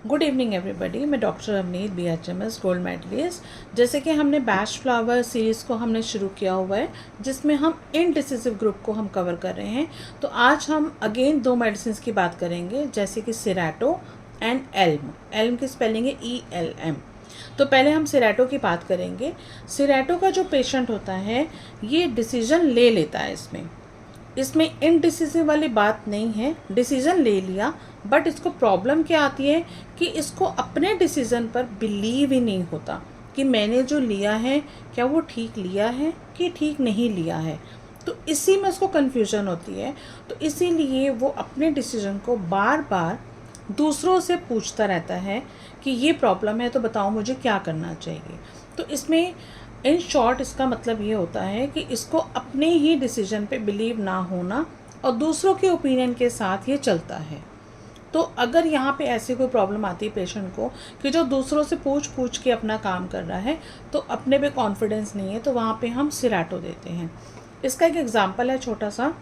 Good evening everybody. मैं doctor Avneet BHMS gold medallist. जैसे कि हमने बैच फ्लावर सीरीज़ को हमने शुरू किया हुआ है, जिसमें हम इनडिसिसिव ग्रुप को हम कवर कर रहे हैं। तो आज हम अगेन दो मेडिसिन की बात करेंगे, जैसे कि सिराटो एंड एल्म। एल्म की स्पेलिंग है ELM। तो पहले हम सिराटो की बात करेंगे। सिराटो का जो पेशेंट होता है, ये डिसीजन ले लेता है। इसमें इनडिसिसिव वाली बात नहीं है, डिसीज़न ले लिया, बट इसको प्रॉब्लम क्या आती है कि इसको अपने डिसीज़न पर बिलीव ही नहीं होता कि मैंने जो लिया है क्या वो ठीक लिया है कि ठीक नहीं लिया है। तो इसी में उसको कन्फ्यूजन होती है। तो इसीलिए वो अपने डिसीज़न को बार बार दूसरों से पूछता रहता है कि ये प्रॉब्लम है तो बताओ मुझे क्या करना चाहिए। तो इसमें इन शॉर्ट इसका मतलब ये होता है कि इसको अपने ही डिसीजन पे बिलीव ना होना और दूसरों के ओपिनियन के साथ ये चलता है। तो अगर यहाँ पे ऐसी कोई प्रॉब्लम आती है पेशेंट को कि जो दूसरों से पूछ के अपना काम कर रहा है, तो अपने पे कॉन्फिडेंस नहीं है, तो वहाँ पे हम सिराटो देते हैं। इसका एक एग्जांपल है छोटा सा।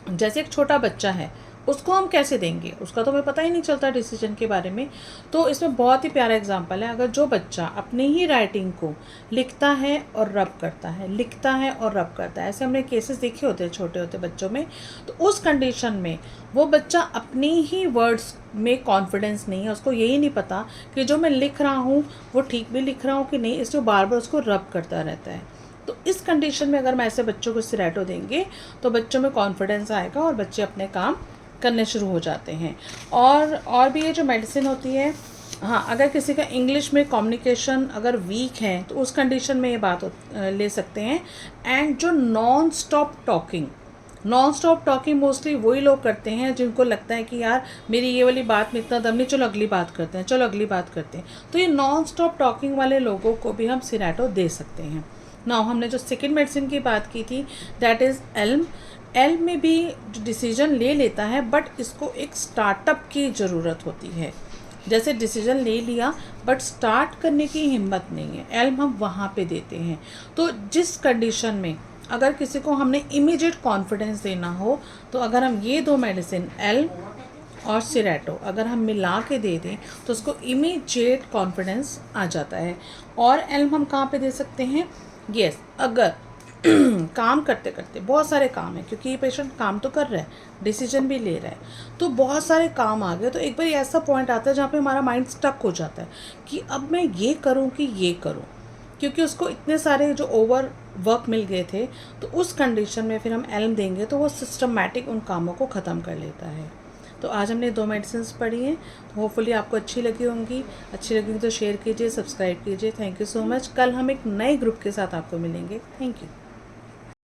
जैसे एक छोटा बच्चा है, उसको हम कैसे देंगे, उसका तो हमें पता ही नहीं चलता डिसीजन के बारे में। तो इसमें बहुत ही प्यारा एग्जांपल है। अगर जो बच्चा अपनी ही राइटिंग को लिखता है और रब करता है, लिखता है और रब करता है, ऐसे हमने केसेस देखे होते हैं छोटे होते बच्चों में। तो उस कंडीशन में वो बच्चा अपनी ही वर्ड्स में कॉन्फिडेंस नहीं है, उसको यही नहीं पता कि जो मैं लिख रहा हूँ वो ठीक भी लिख रहा हूँ कि नहीं, इसलिए बार बार उसको रब करता रहता है। तो इस कंडीशन में अगर हम ऐसे बच्चों को सिराटो देंगे तो बच्चों में कॉन्फिडेंस आएगा और बच्चे अपने काम करने शुरू हो जाते हैं। और भी ये जो मेडिसिन होती है, हाँ, अगर किसी का इंग्लिश में कम्युनिकेशन अगर वीक है तो उस कंडीशन में ये बात ले सकते हैं। एंड जो नॉन स्टॉप टॉकिंग मोस्टली वही लोग करते हैं जिनको लगता है कि यार मेरी ये वाली बात में इतना दम नहीं, चलो अगली बात करते हैं, तो ये नॉन स्टॉप टॉकिंग वाले लोगों को भी हम सिराटो दे सकते हैं। नाउ हमने जो सेकेंड मेडिसिन की बात की थी, दैट इज़ एल्म। एल्म में भी डिसीजन ले लेता है, बट इसको एक स्टार्टअप की ज़रूरत होती है। जैसे डिसीजन ले लिया बट स्टार्ट करने की हिम्मत नहीं है, एल्म हम वहाँ पे देते हैं। तो जिस कंडीशन में अगर किसी को हमने इमीडिएट कॉन्फिडेंस देना हो, तो अगर हम ये दो मेडिसिन एल्म और सिराटो अगर हम मिला के दे दें तो उसको इमीडिएट कॉन्फिडेंस आ जाता है। और एल्म हम कहाँ पे दे सकते हैं? यस, अगर काम करते करते बहुत सारे काम है, क्योंकि ये पेशेंट काम तो कर रहा है, डिसीजन भी ले रहा है, तो बहुत सारे काम आ गए, तो एक बार ऐसा पॉइंट आता है जहाँ पे हमारा माइंड स्टक हो जाता है कि अब मैं ये करूँ कि ये करूँ, क्योंकि उसको इतने सारे जो ओवर वर्क मिल गए थे। तो उस कंडीशन में फिर हम एल्म देंगे तो वो सिस्टमैटिक उन कामों को ख़त्म कर लेता है। तो आज हमने दो मेडिसिन पढ़ी हैं, तो होपफुली आपको अच्छी लगी होंगी तो शेयर कीजिए, सब्सक्राइब कीजिए। Thank you so much. कल हम एक नए ग्रुप के साथ आपको मिलेंगे। Thank you.